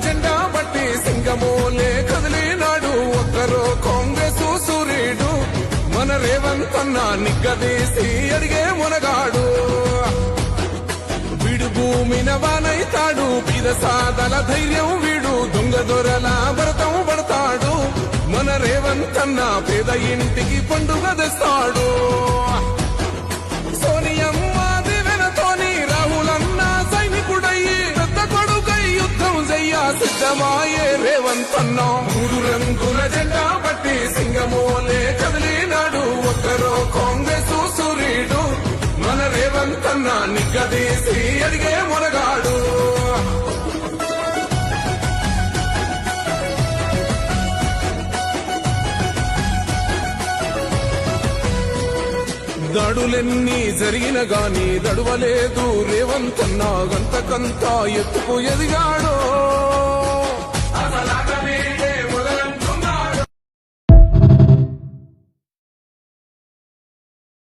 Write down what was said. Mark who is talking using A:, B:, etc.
A: జెండా బట్టి సింగమోలే కదిలినాడు ఒక్కరో కాంగ్రెస్ సూర్యుడు మన రేవంత్ అన్న నిగ్గదీసి అడిగే మునగాడు వీడు భూమిన వానైతాడు బీద సాదల ధైర్యం వీడు దొంగ దొరల భరతం పడతాడు మన రేవంత్ అన్న పేద ఇంటికి పండుగ తెస్తాడు సోనియమ్మ దివెనతోని రాహులన్న సైనికుడయ్యి పెద్ద కొడుకై యుద్ధం చెయ్య సిద్ధమాయే రేవంత్ అన్న మూడు రంగుల జెండా బట్టి సింగమోలే కదిలినాడు ఒక్కరో కాంగ్రెస్ సూర్యుడు మన రేవంత్ అన్న నిగ్గదీసి అడిగే మునగాడు దాడులెన్ని జరిగిన గాని దడువలేదు రేవంత్ అన్న గంతకంతా ఎత్తుకు ఎదిగాడో